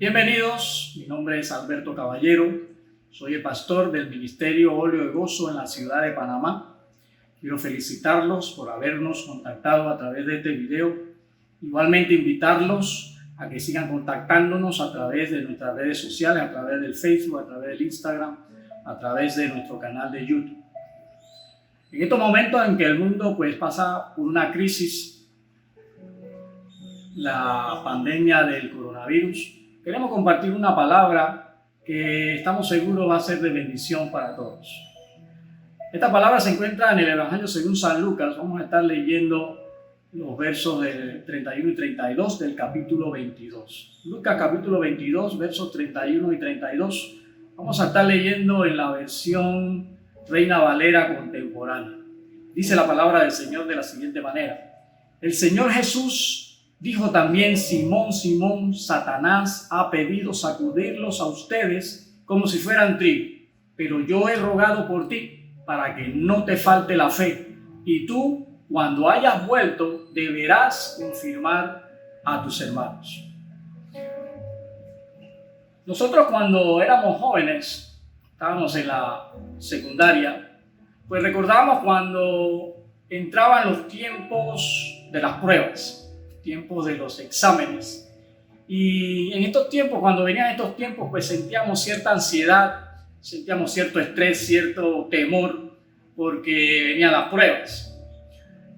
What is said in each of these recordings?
Bienvenidos, mi nombre es Alberto Caballero, soy el pastor del Ministerio Óleo de Gozo en la ciudad de Panamá. Quiero felicitarlos por habernos contactado a través de este video. Igualmente invitarlos a que sigan contactándonos a través de nuestras redes sociales, a través del Facebook, a través del Instagram, a través de nuestro canal de YouTube. En estos momentos en que el mundo pasa por una crisis, la pandemia del coronavirus, queremos compartir una palabra que estamos seguros va a ser de bendición para todos. Esta palabra se encuentra en el Evangelio según San Lucas. Vamos a estar leyendo los versos del 31 y 32 del capítulo 22. Lucas capítulo 22, versos 31 y 32. Vamos a estar leyendo en la versión Reina Valera contemporánea. Dice la palabra del Señor de la siguiente manera: el Señor Jesús dijo también: Simón, Simón, Satanás ha pedido sacudirlos a ustedes como si fueran trigo, pero yo he rogado por ti para que no te falte la fe, y tú, cuando hayas vuelto, deberás confirmar a tus hermanos. Nosotros, cuando éramos jóvenes, estábamos en la secundaria, pues recordamos cuando entraban los tiempos de las pruebas, tiempos de los exámenes. Y en estos tiempos, cuando venían estos tiempos, pues sentíamos cierta ansiedad, sentíamos cierto estrés, cierto temor, porque venían las pruebas.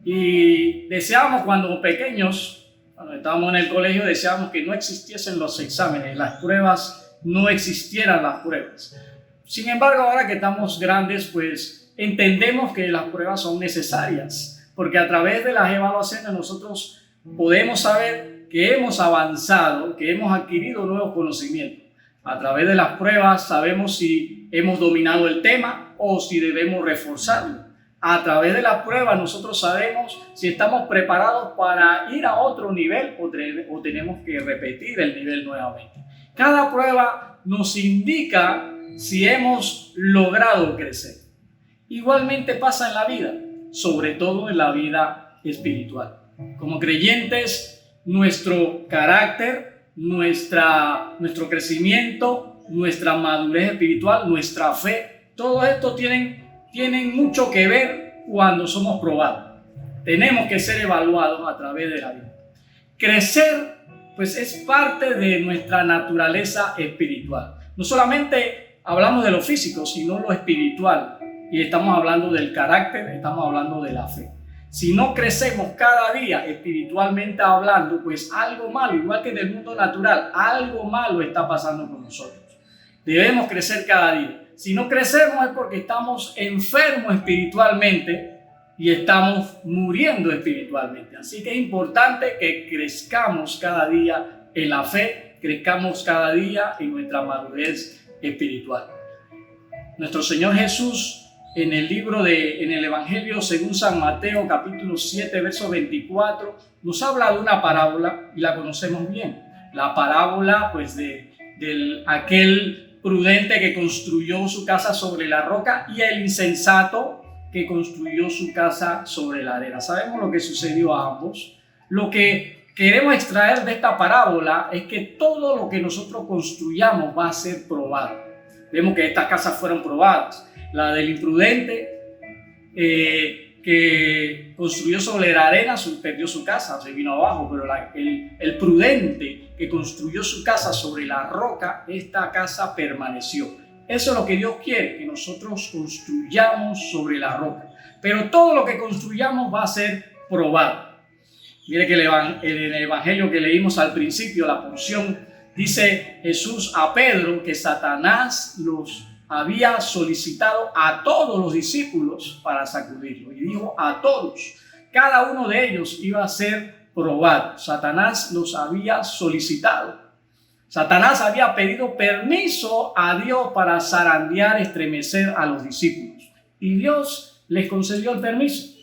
Y deseábamos, cuando pequeños, cuando estábamos en el colegio, deseábamos que no existiesen los exámenes, las pruebas, no existieran las pruebas. Sin embargo, ahora que estamos grandes, pues entendemos que las pruebas son necesarias, porque a través de las evaluaciones nosotros podemos saber que hemos avanzado, que hemos adquirido nuevos conocimientos. A través de las pruebas sabemos si hemos dominado el tema o si debemos reforzarlo. A través de las pruebas nosotros sabemos si estamos preparados para ir a otro nivel o tenemos que repetir el nivel nuevamente. Cada prueba nos indica si hemos logrado crecer. Igualmente pasa en la vida, sobre todo en la vida espiritual. Como creyentes, nuestro carácter, nuestro crecimiento, nuestra madurez espiritual, nuestra fe, todo esto tienen mucho que ver cuando somos probados. Tenemos que ser evaluados a través de la vida. Crecer, pues, es parte de nuestra naturaleza espiritual. No solamente hablamos de lo físico, sino lo espiritual. Y estamos hablando del carácter, estamos hablando de la fe. Si no crecemos cada día espiritualmente hablando, pues algo malo, igual que en el mundo natural, algo malo está pasando con nosotros. Debemos crecer cada día. Si no crecemos es porque estamos enfermos espiritualmente y estamos muriendo espiritualmente. Así que es importante que crezcamos cada día en la fe, crezcamos cada día en nuestra madurez espiritual. Nuestro Señor Jesús, en el Evangelio según San Mateo, capítulo 7, verso 24, nos habla de una parábola y la conocemos bien. La parábola, pues, de aquel prudente que construyó su casa sobre la roca y el insensato que construyó su casa sobre la arena. Sabemos lo que sucedió a ambos. Lo que queremos extraer de esta parábola es que todo lo que nosotros construyamos va a ser probado. Vemos que estas casas fueron probadas. La del imprudente que construyó sobre la arena perdió su casa, se vino abajo, pero el prudente que construyó su casa sobre la roca, esta casa permaneció. Eso es lo que Dios quiere, que nosotros construyamos sobre la roca. Pero todo lo que construyamos va a ser probado. Mire que en el Evangelio que leímos al principio, la porción, dice Jesús a Pedro que Satanás los había solicitado a todos los discípulos para sacudirlo. Y dijo a todos, cada uno de ellos iba a ser probado. Satanás los había solicitado. Satanás había pedido permiso a Dios para zarandear, estremecer a los discípulos. Y Dios les concedió el permiso.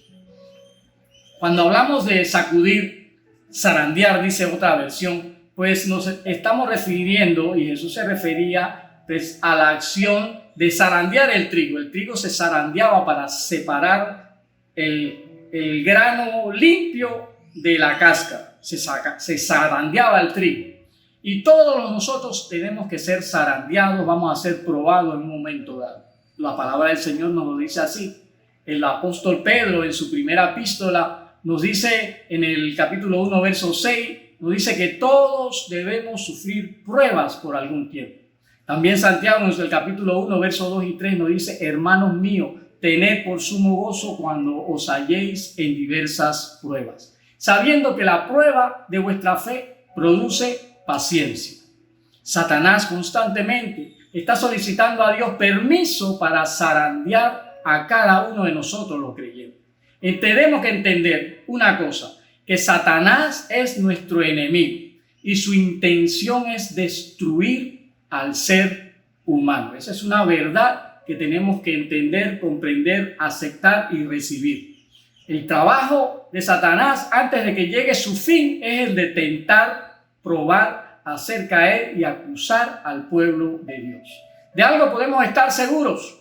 Cuando hablamos de sacudir, zarandear, dice otra versión, pues nos estamos refiriendo, y Jesús se refería pues a la acción de zarandear el trigo. El trigo se zarandeaba para separar el grano limpio de la cáscara. Se zarandeaba el trigo. Y todos nosotros tenemos que ser zarandeados, vamos a ser probados en un momento dado. La palabra del Señor nos lo dice así. El apóstol Pedro en su primera epístola nos dice en el capítulo 1, verso 6, nos dice que todos debemos sufrir pruebas por algún tiempo. También Santiago en el capítulo 1, verso 2 y 3 nos dice: hermanos míos, tened por sumo gozo cuando os halléis en diversas pruebas, sabiendo que la prueba de vuestra fe produce paciencia. Satanás constantemente está solicitando a Dios permiso para zarandear a cada uno de nosotros los creyentes. Tenemos que entender una cosa, que Satanás es nuestro enemigo y su intención es destruir al ser humano. Esa es una verdad que tenemos que entender, comprender, aceptar y recibir. El trabajo de Satanás antes de que llegue su fin es el de tentar, probar, hacer caer y acusar al pueblo de Dios. De algo podemos estar seguros,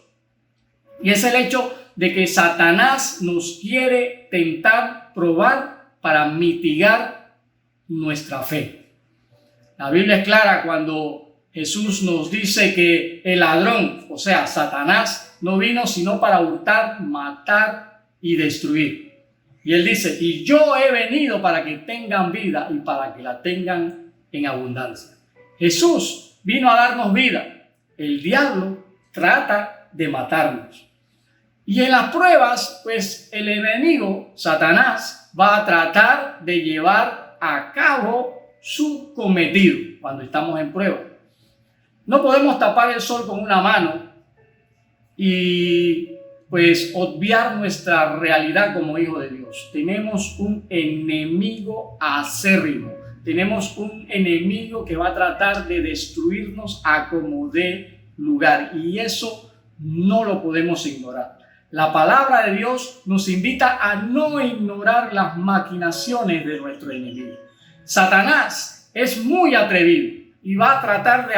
y es el hecho de que Satanás nos quiere tentar, probar para mitigar nuestra fe. La Biblia es clara cuando Jesús nos dice que el ladrón, o sea, Satanás, no vino sino para hurtar, matar y destruir. Y él dice: y yo he venido para que tengan vida y para que la tengan en abundancia. Jesús vino a darnos vida. El diablo trata de matarnos. Y en las pruebas, pues el enemigo, Satanás, va a tratar de llevar a cabo su cometido cuando estamos en prueba. No podemos tapar el sol con una mano y pues obviar nuestra realidad como hijos de Dios. Tenemos un enemigo acérrimo. Tenemos un enemigo que va a tratar de destruirnos a como dé lugar. Y eso no lo podemos ignorar. La palabra de Dios nos invita a no ignorar las maquinaciones de nuestro enemigo. Satanás es muy atrevido y va a tratar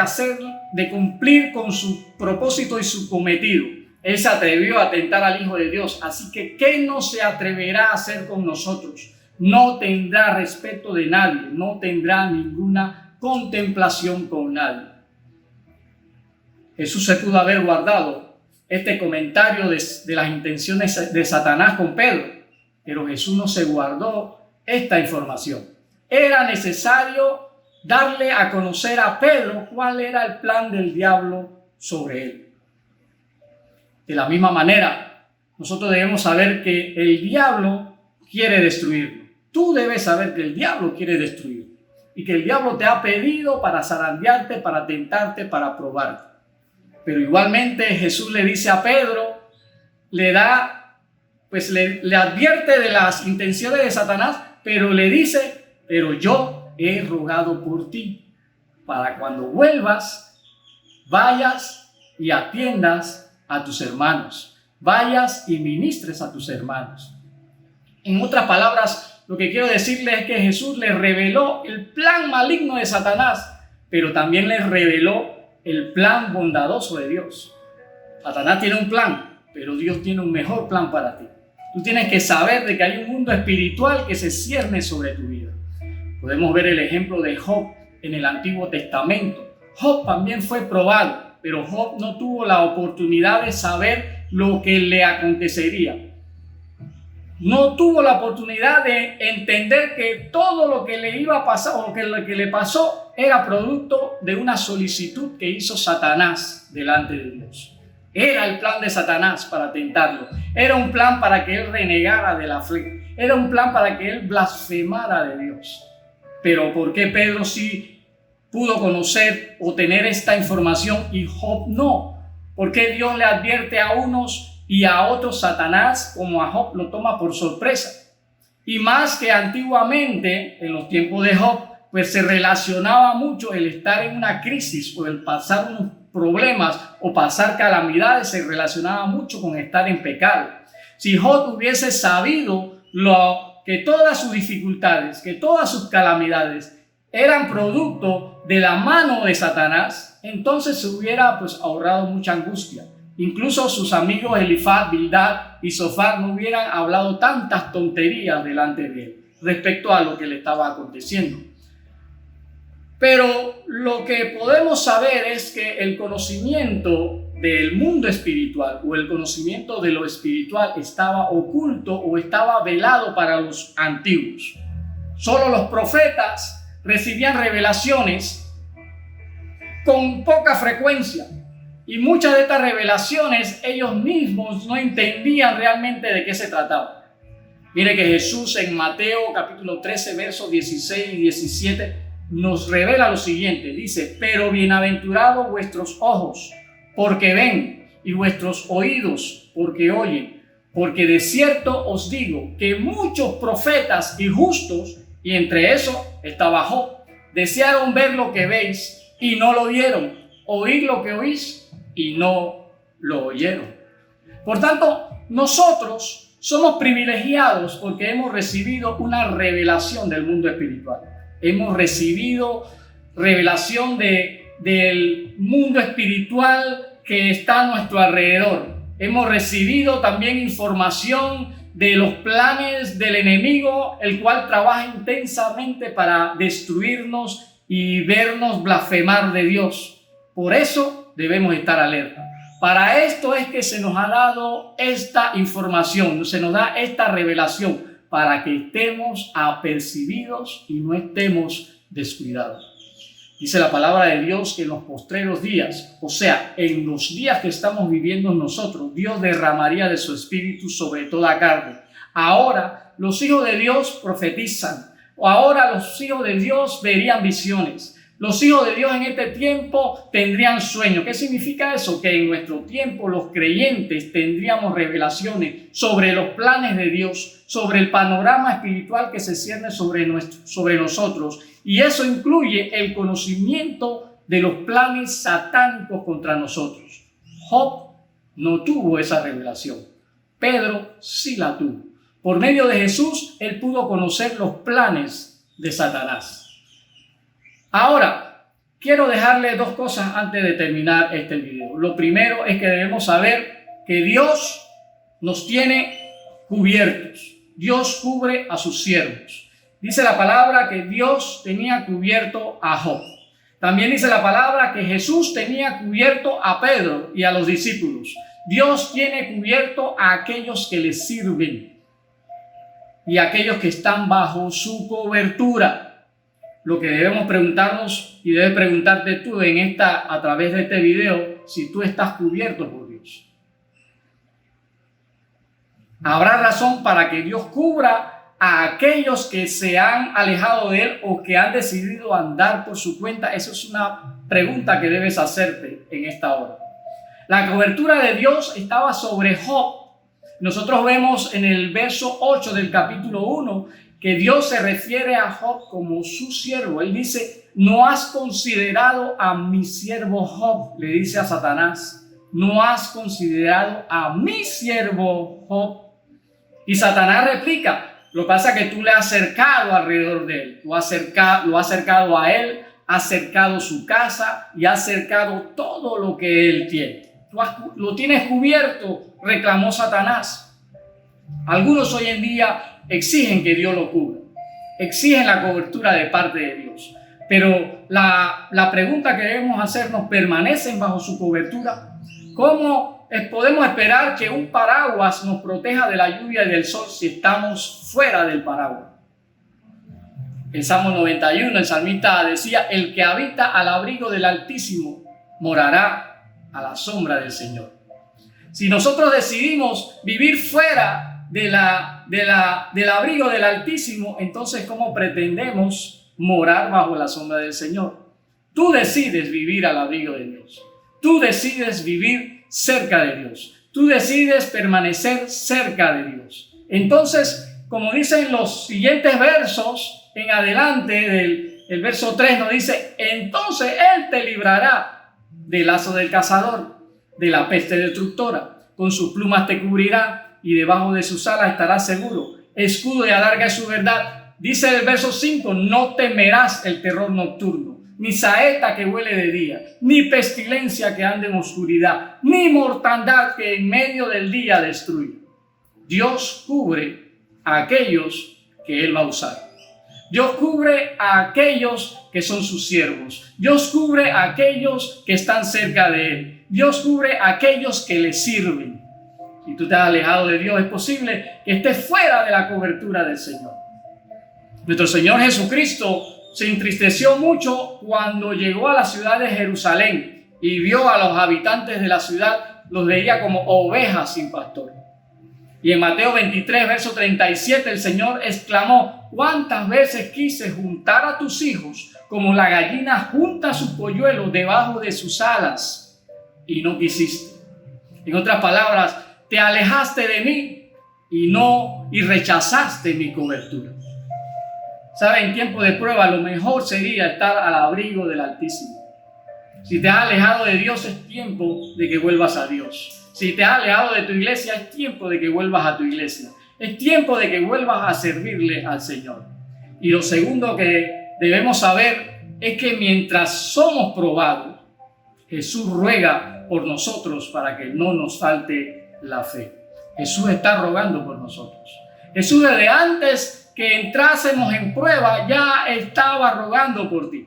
de cumplir con su propósito y su cometido. Él se atrevió a tentar al Hijo de Dios, así que ¿qué no se atreverá a hacer con nosotros? No tendrá respeto de nadie, no tendrá ninguna contemplación con nadie. Jesús se pudo haber guardado este comentario de las intenciones de Satanás con Pedro, pero Jesús no se guardó esta información. Era necesario darle a conocer a Pedro cuál era el plan del diablo sobre él. De la misma manera, nosotros debemos saber que el diablo quiere destruirlo. Tú debes saber que el diablo quiere destruirlo y que el diablo te ha pedido para zarandearte, para tentarte, para probarte. Pero igualmente Jesús le dice a Pedro, le advierte de las intenciones de Satanás, pero le dice: pero yo he rogado por ti, para cuando vuelvas, vayas y atiendas a tus hermanos, vayas y ministres a tus hermanos. En otras palabras, lo que quiero decirles es que Jesús le reveló el plan maligno de Satanás, pero también le reveló el plan bondadoso de Dios. Satanás tiene un plan, pero Dios tiene un mejor plan para ti. Tú tienes que saber de que hay un mundo espiritual que se cierne sobre tu vida. Podemos ver el ejemplo de Job en el Antiguo Testamento. Job también fue probado, pero Job no tuvo la oportunidad de saber lo que le acontecería. No tuvo la oportunidad de entender que todo lo que le iba a pasar o que lo que le pasó era producto de una solicitud que hizo Satanás delante de Dios. Era el plan de Satanás para tentarlo. Era un plan para que él renegara de la fe. Era un plan para que él blasfemara de Dios. Pero ¿por qué Pedro sí pudo conocer o tener esta información y Job no? ¿Por qué Dios le advierte a unos y a otros Satanás, como a Job, lo toma por sorpresa? Y más que antiguamente, en los tiempos de Job, pues se relacionaba mucho el estar en una crisis o el pasar unos problemas o pasar calamidades, se relacionaba mucho con estar en pecado. Si Job hubiese sabido que todas sus dificultades, que todas sus calamidades eran producto de la mano de Satanás, entonces se hubiera ahorrado mucha angustia. Incluso sus amigos Elifaz, Bildad y Zofar no hubieran hablado tantas tonterías delante de él respecto a lo que le estaba aconteciendo. Pero lo que podemos saber es que el conocimiento del mundo espiritual o el conocimiento de lo espiritual estaba oculto o estaba velado para los antiguos. Solo los profetas recibían revelaciones con poca frecuencia y muchas de estas revelaciones ellos mismos no entendían realmente de qué se trataba. Mire que Jesús en Mateo capítulo 13 versos 16 y 17 nos revela lo siguiente, dice: pero bienaventurados vuestros ojos, porque ven, y vuestros oídos, porque oyen, porque de cierto os digo que muchos profetas y justos, y entre eso estaba Job, desearon ver lo que veis y no lo vieron, oír lo que oís y no lo oyeron. Por tanto, nosotros somos privilegiados porque hemos recibido una revelación del mundo espiritual. Hemos recibido revelación del mundo espiritual que está a nuestro alrededor. Hemos recibido también información de los planes del enemigo, el cual trabaja intensamente para destruirnos y vernos blasfemar de Dios. Por eso debemos estar alerta. Para esto es que se nos ha dado esta información, se nos da esta revelación, para que estemos apercibidos y no estemos descuidados. Dice la palabra de Dios que en los postreros días, o sea, en los días que estamos viviendo nosotros, Dios derramaría de su espíritu sobre toda carne. Ahora los hijos de Dios profetizan, o ahora los hijos de Dios verían visiones. Los hijos de Dios en este tiempo tendrían sueños. ¿Qué significa eso? Que en nuestro tiempo los creyentes tendríamos revelaciones sobre los planes de Dios, sobre el panorama espiritual que se cierne sobre nosotros. Y eso incluye el conocimiento de los planes satánicos contra nosotros. Job no tuvo esa revelación. Pedro sí la tuvo. Por medio de Jesús, él pudo conocer los planes de Satanás. Ahora, quiero dejarle dos cosas antes de terminar este video. Lo primero es que debemos saber que Dios nos tiene cubiertos. Dios cubre a sus siervos. Dice la palabra que Dios tenía cubierto a Job. También dice la palabra que Jesús tenía cubierto a Pedro y a los discípulos. Dios tiene cubierto a aquellos que le sirven y a aquellos que están bajo su cobertura. Lo que debemos preguntarnos, y debes preguntarte tú a través de este video, si tú estás cubierto por Dios. Habrá razón para que Dios cubra a aquellos que se han alejado de Él o que han decidido andar por su cuenta. Esa es una pregunta que debes hacerte en esta hora. La cobertura de Dios estaba sobre Job. Nosotros vemos en el verso 8 del capítulo 1 que Dios se refiere a Job como su siervo. Él dice: no has considerado a mi siervo Job, le dice a Satanás. No has considerado a mi siervo Job. Y Satanás replica: lo que pasa es que tú le has cercado alrededor de él. Lo has cercado a él, has cercado su casa y has cercado todo lo que él tiene. Lo tienes cubierto, reclamó Satanás. Algunos hoy en día exigen que Dios lo cubra, exigen la cobertura de parte de Dios. Pero la pregunta que debemos hacernos: ¿permanecen bajo su cobertura? ¿Cómo podemos esperar que un paraguas nos proteja de la lluvia y del sol si estamos fuera del paraguas? En Salmo 91 el salmista decía: el que habita al abrigo del Altísimo morará a la sombra del Señor. Si nosotros decidimos vivir fuera del abrigo del Altísimo, entonces ¿cómo pretendemos morar bajo la sombra del Señor? Tú decides vivir al abrigo de Dios. Tú decides vivir cerca de Dios. Tú decides permanecer cerca de Dios. Entonces, como dicen los siguientes versos en adelante del verso 3, nos dice: entonces Él te librará del lazo del cazador, de la peste destructora. Con sus plumas te cubrirá y debajo de sus alas estarás seguro. Escudo y adarga es su verdad. Dice el verso 5: no temerás el terror nocturno, ni saeta que huele de día, ni pestilencia que ande en oscuridad, ni mortandad que en medio del día destruye. Dios cubre a aquellos que Él va a usar. Dios cubre a aquellos que son sus siervos. Dios cubre a aquellos que están cerca de Él. Dios cubre a aquellos que le sirven. Si tú te has alejado de Dios, es posible que estés fuera de la cobertura del Señor. Nuestro Señor Jesucristo se entristeció mucho cuando llegó a la ciudad de Jerusalén y vio a los habitantes de la ciudad, los veía como ovejas sin pastor. Y en Mateo 23, verso 37, el Señor exclamó: ¿cuántas veces quise juntar a tus hijos como la gallina junta sus polluelos debajo de sus alas? Y no quisiste. En otras palabras, te alejaste de mí y rechazaste mi cobertura. ¿Sabe? En tiempo de prueba, lo mejor sería estar al abrigo del Altísimo. Si te has alejado de Dios, es tiempo de que vuelvas a Dios. Si te has alejado de tu iglesia, es tiempo de que vuelvas a tu iglesia. Es tiempo de que vuelvas a servirle al Señor. Y lo segundo que debemos saber es que mientras somos probados, Jesús ruega por nosotros para que no nos falte la fe. Jesús está rogando por nosotros. Jesús, desde antes que entrásemos en prueba, ya estaba rogando por ti.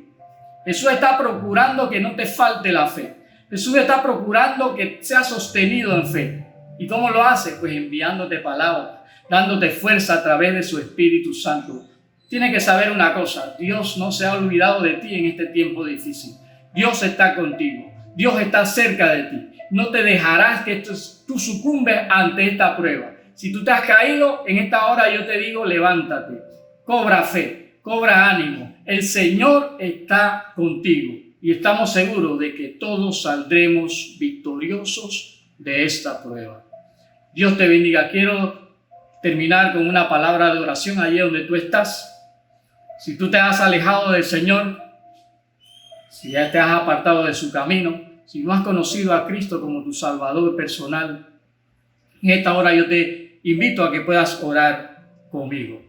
Jesús está procurando que no te falte la fe. Jesús está procurando que seas sostenido en fe. ¿Y cómo lo hace? Pues enviándote palabras, dándote fuerza a través de su Espíritu Santo. Tienes que saber una cosa: Dios no se ha olvidado de ti en este tiempo difícil. Dios está contigo. Dios está cerca de ti. No te dejarás que tú sucumbes ante esta prueba. Si tú te has caído, en esta hora yo te digo: levántate, cobra fe, cobra ánimo. El Señor está contigo y estamos seguros de que todos saldremos victoriosos de esta prueba. Dios te bendiga. Quiero terminar con una palabra de oración allí donde tú estás. Si tú te has alejado del Señor, si ya te has apartado de su camino, si no has conocido a Cristo como tu Salvador personal, en esta hora yo te invito a que puedas orar conmigo.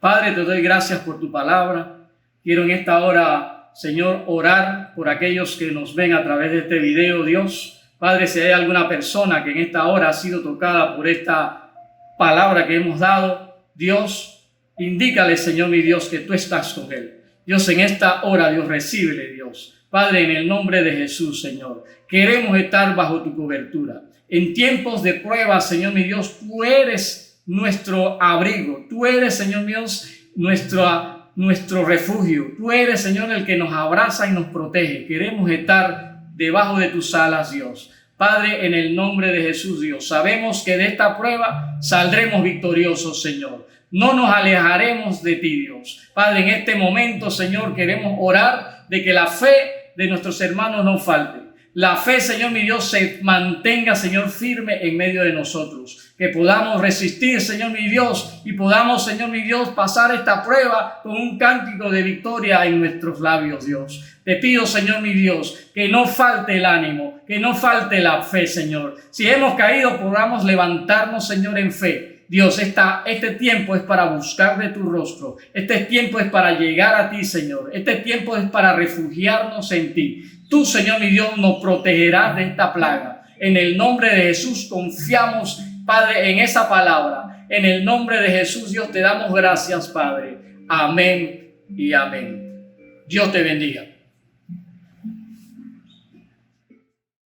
Padre, te doy gracias por tu palabra. Quiero en esta hora, Señor, orar por aquellos que nos ven a través de este video, Dios. Padre, si hay alguna persona que en esta hora ha sido tocada por esta palabra que hemos dado, Dios, indícale, Señor mi Dios, que tú estás con él. Dios, en esta hora, Dios, recíbele, Dios. Padre, en el nombre de Jesús, Señor, queremos estar bajo tu cobertura. En tiempos de prueba, Señor mi Dios, tú eres nuestro abrigo. Tú eres, Señor mi Dios, nuestro refugio. Tú eres, Señor, el que nos abraza y nos protege. Queremos estar debajo de tus alas, Dios. Padre, en el nombre de Jesús, Dios, sabemos que de esta prueba saldremos victoriosos, Señor. No nos alejaremos de ti, Dios. Padre, en este momento, Señor, queremos orar de que la fe de nuestros hermanos no falte. La fe, Señor mi Dios, se mantenga, Señor, firme en medio de nosotros. Que podamos resistir, Señor mi Dios, y podamos, Señor mi Dios, pasar esta prueba con un cántico de victoria en nuestros labios, Dios. Te pido, Señor mi Dios, que no falte el ánimo, que no falte la fe, Señor. Si hemos caído, podamos levantarnos, Señor, en fe. Dios, este tiempo es para buscar de tu rostro. Este tiempo es para llegar a ti, Señor. Este tiempo es para refugiarnos en ti. Tú, Señor mi Dios, nos protegerás de esta plaga. En el nombre de Jesús confiamos, Padre, en esa palabra. En el nombre de Jesús, Dios, te damos gracias, Padre. Amén y amén. Dios te bendiga.